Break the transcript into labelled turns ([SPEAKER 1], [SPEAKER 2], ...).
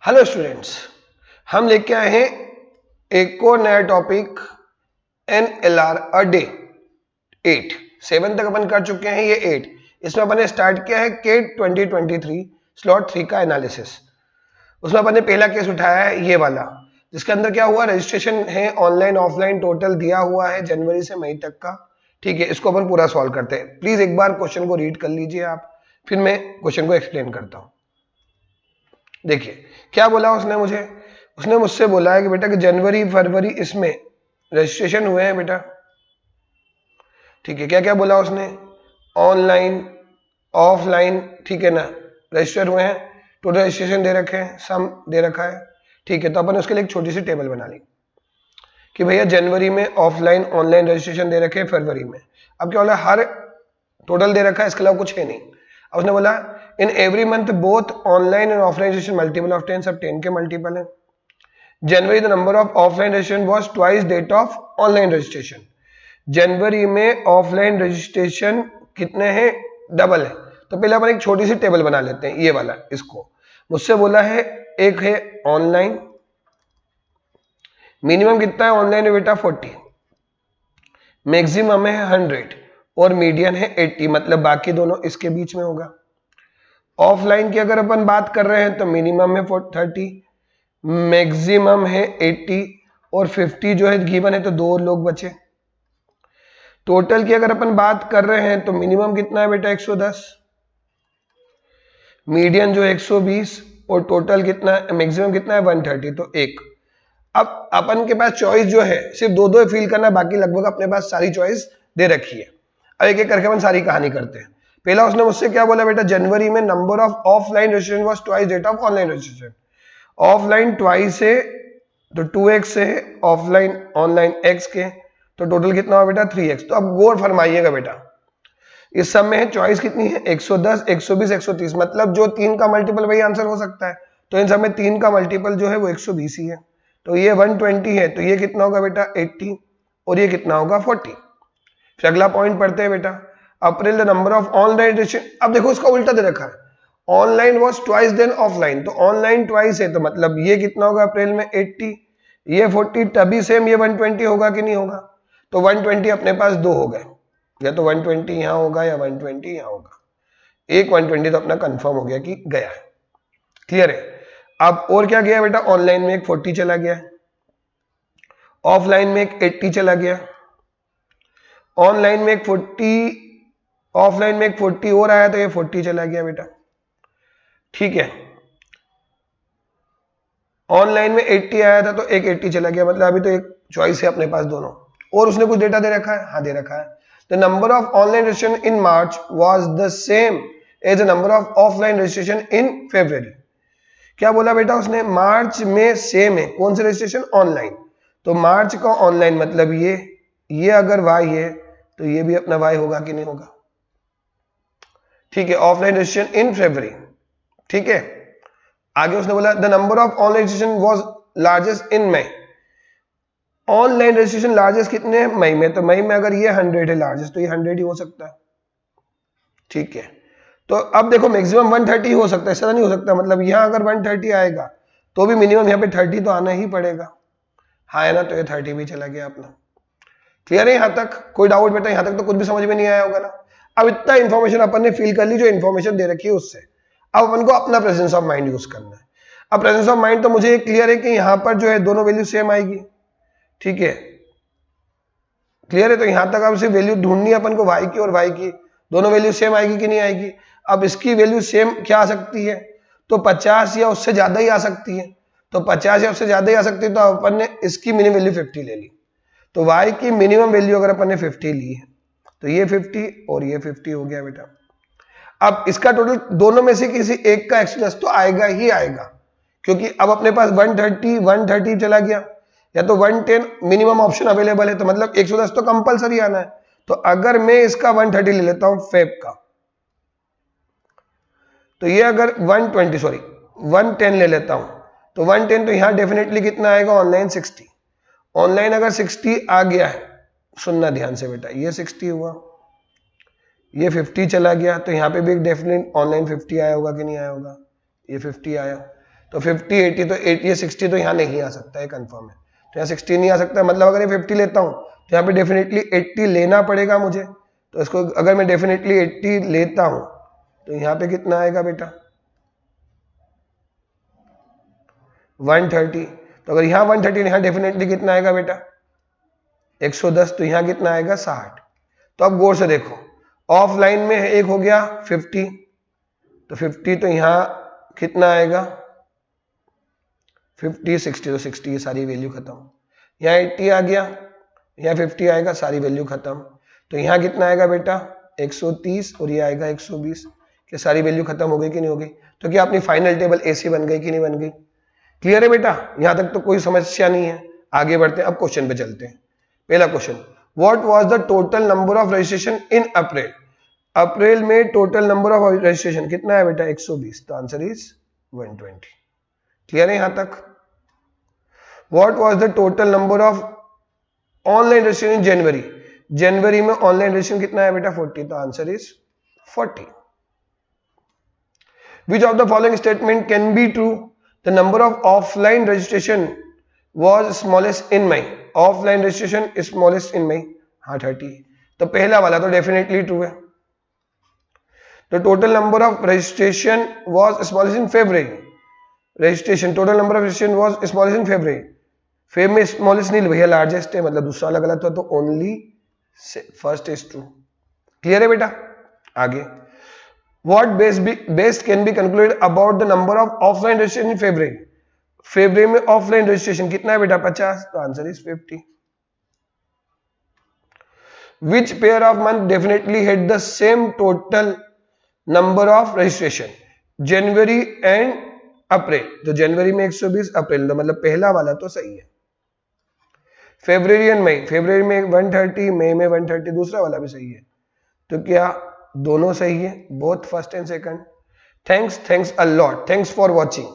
[SPEAKER 1] Hello students, हम लेके आए हैं एक और नया टॉपिक NLR अ डे 8। 7 तक अपन कर चुके हैं, ये 8 इसमें अपन ने स्टार्ट किया है केट 2023 स्लॉट 3 का एनालिसिस। उसमें अपन ने पहला केस उठाया है ये वाला, जिसके अंदर क्या हुआ, रजिस्ट्रेशन है ऑनलाइन ऑफलाइन टोटल दिया हुआ है जनवरी से मई तक का। ठीक है, इसको अपन पूरा सॉल्व करते हैं। प्लीज एक बार क्वेश्चन को रीड कर लीजिए आप, फिर मैं क्वेश्चन को एक्सप्लेन करता हूं। देखिए क्या बोला उसने मुझसे बोला है कि बेटा कि जनवरी फरवरी इसमें रजिस्ट्रेशन हुए हैं बेटा। ठीक है, क्या क्या बोला उसने, ऑनलाइन ऑफलाइन, ठीक है ना, रजिस्टर हुए हैं, टोटल रजिस्ट्रेशन दे रखे हैं, सम दे रखा है। ठीक है, तो अपन उसके लिए एक छोटी सी टेबल बना ली कि भैया जनवरी में ऑफलाइन ऑनलाइन रजिस्ट्रेशन दे रखे हैं, फरवरी में अब क्या बोला, हर टोटल दे रखा है, इसके अलावा कुछ है नहीं। अब उसने बोला in every month both online and offline registration multiple of 10, सब 10 के मल्टीपल है। January the number of offline registration was twice that of online registration. जनवरी में ऑफलाइन रजिस्ट्रेशन कितने हैं, डबल है। तो पहले अपन एक छोटी सी टेबल बना लेते हैं, ये वाला। इसको मुझसे बोला है एक है ऑनलाइन, मिनिमम कितना है ऑनलाइन में बेटा 40, मैक्सिमम है 100 और मीडियन है 80, मतलब बाकी दोनों इसके बीच में होगा। ऑफलाइन की अगर अपन बात कर रहे हैं तो मिनिमम है 30, मैक्सिमम है 80 और 50 जो है गिवन है, तो दो लोग बचे। टोटल की अगर अपन बात कर रहे हैं तो मिनिमम कितना है बेटा 110, मीडियन जो है 120 और टोटल कितना है, मैक्सिमम कितना है 130, तो एक। अब अपन के पास चॉइस जो है सिर्फ दो दो फील करना, बाकी लगभग अपने पास सारी चॉइस दे रखी है। अब एक एक करके अपन सारी कहानी करते हैं। पहला उसने मुझसे क्या बोला बेटा, जनवरी में number of offline registration was twice that of online registration. Offline twice है तो 2x है, ऑफलाइन ऑनलाइन x के, तो टोटल कितना हुआ बेटा 3x। तो अब गौर फरमाइएगा बेटा, इस सब में है चॉइस कितनी है 110 120 130, मतलब जो 3 का मल्टीपल वही आंसर हो सकता है। तो इन सब में 3 का मल्टीपल जो है वो 120 ही है, तो ये 120 है, तो ये कितना होगा बेटा 80 और ये कितना होगा 40। फिर अगला पॉइंट पढ़ते हैं बेटा, April the number of online registration. अब देखो इसका उल्टा दे रखा है, online was twice than offline, तो ऑनलाइन ट्वाइस है, तो मतलब ये कितना होगा अप्रैल में 80, ये 40, तभी सेम ये 120 होगा कि नहीं होगा। तो 120 अपने पास दो हो गए, या तो 120 यहां होगा या 120 यहां होगा। एक 120 तो अपना कंफर्म हो गया कि गया है। क्लियर है। अब और क्या गया बेटा, ऑनलाइन में एक 40 चला गया, ऑफलाइन में एक 80 चला गया, ऑनलाइन में एक 40, ऑफलाइन में एक 40 और आया, तो ये 40 चला गया बेटा। ठीक है, ऑनलाइन में 80 आया था तो एक 80 चला गया, मतलब अभी तो एक चॉइस है अपने पास दोनों। और उसने कुछ डेटा दे रखा है, हाँ दे रखा है, the number of online registration in March was the same as the number of offline registration in February. क्या बोला बेटा उसने, मार्च में सेम है, कौन से रजिस्ट्रेशन, ऑनलाइन, तो मार्च का ऑनलाइन मतलब ये अगर वाई है तो ये भी अपना वाई होगा कि नहीं होगा। ठीक है, ऑफलाइन रजिस्ट्रेशन इन फरवरी। ठीक है, आगे उसने बोला the number of online registration was largest in May. Online registration largest कितने हैं, मई में, तो मई में अगर ये 100 है लार्जेस्ट, तो ये 100 ही हो सकता है। ठीक है, तो अब देखो मैक्सिमम 130 हो सकता है, ऐसा नहीं हो सकता, मतलब यहां अगर 130 आएगा तो भी मिनिमम यहाँ पे 30 तो आना ही पड़ेगा। हाँ है ना, तो ये 30 भी चला गया अपना। क्लियर है यहां तक, कोई डाउट बेटा, यहां तक तो कुछ भी समझ में नहीं आया होगा ना। अब इतना इंफॉर्मेशन अपन ने फील कर ली जो इंफॉर्मेशन दे रखी है उससे। अब अपन को अपना प्रेजेंस ऑफ माइंड यूज करना है। अब प्रेजेंस ऑफ माइंड तो मुझे क्लियर है कि यहां पर जो है दोनों वैल्यू सेम आएगी। ठीक है, क्लियर है, तो यहां तक अब सिर्फ वैल्यू ढूंढनी है अपन को y की और y की, दोनों वैल्यू सेम आएगी कि नहीं आएगी। अब इसकी वैल्यू सेम क्या आ सकती है, तो 50 या उससे ज्यादा ही आ सकती है, तो 50 या उससे ज्यादा ही आ सकती है, तो अपन ने इसकी मिनिमम वैल्यू 50 ले ली। तो y की मिनिमम वैल्यू अगर अपन ने 50 ली है तो ये 50 और ये 50 हो गया बेटा। अब इसका टोटल दोनों में से किसी एक का एक्सप्रेस तो आएगा ही आएगा, क्योंकि अब अपने पास 130 चला गया, या तो 110 मिनिमम ऑप्शन अवेलेबल है, तो मतलब 110 तो कंपलसरी आना है। तो अगर मैं इसका 130 ले लेता हूं फेब का, तो ये अगर 110 ले लेता हूं, तो 110 तो यहां डेफिनेटली कितना आएगा, ऑनलाइन 60। ऑनलाइन अगर 60 आ गया है, सुनना ध्यान से बेटा, ये 60 हुआ, ये 50 चला गया, तो यहां पे भी डेफिनेट ऑनलाइन 50 आया होगा कि नहीं आया होगा, ये 50 आया। तो 50 80 तो 80 60 तो यहाँ नहीं आ सकता है, कंफर्म है। तो यहाँ 60 नहीं आ सकता, मतलब अगर ये 50 लेता हूँ तो यहाँ पे डेफिनेटली 80 लेना पड़ेगा मुझे। तो इसको अगर मैं डेफिनेटली 80 लेता हूँ तो यहाँ पे कितना आएगा बेटा 130। तो अगर यहाँ 130 यहाँ डेफिनेटली कितना आएगा बेटा 110। तो यहाँ कितना आएगा 60। तो अब गौर से देखो, ऑफलाइन में एक हो गया 50, तो 50 तो यहाँ कितना आएगा 50 60, तो 60 ये सारी वैल्यू खत्म। यहाँ 80 आ गया, यहाँ 50 आएगा, सारी वैल्यू खत्म। तो यहाँ कितना आएगा बेटा 130 और ये आएगा 120। क्या सारी वैल्यू खत्म हो गई कि नहीं हो गई? तो क्या अपनी फाइनल टेबल ऐसी बन गई कि नहीं बन गई? क्लियर है बेटा? यहां तक तो कोई समस्या नहीं है। आगे बढ़ते हैं, अब क्वेश्चन पे चलते हैं। पहला question, what was the total number of registration in April? April में टोटल नंबर ऑफ रजिस्ट्रेशन कितना है बेटा 120। तो आंसर इज 120। क्लियर है यहां तक? What was the total number of online registration in January? जनवरी में ऑनलाइन रजिस्ट्रेशन कितना है बेटा 40। तो answer is 40। Which of the following statement can be true? The number of offline registration was smallest in May. Offline registration is smallest in May. हाँ 30। तो पहला वाला तो डेफिनेटली ट्रू है। The total number of registration was smallest in February. Registration total number of registration was smallest in February. Feb में smallest नहीं भैया largest है, मतलब दूसरा वाला गलत हुआ, तो only first is true. Clear है बेटा? आगे, what best can be concluded about the number of offline registration in February? February में offline registration कितना है बेटा 50। तो answer is 50। Which pair of month definitely had the same total number of registration? January and April. तो जनवरी में 120, अप्रैल तो मतलब पहला वाला तो सही है। फेब्रुवरी एंड मई, फेब्रुवरी में 130, मई में 130, दूसरा वाला भी सही है। तो क्या दोनों सही है, both first and second? Thanks a lot, thanks for watching.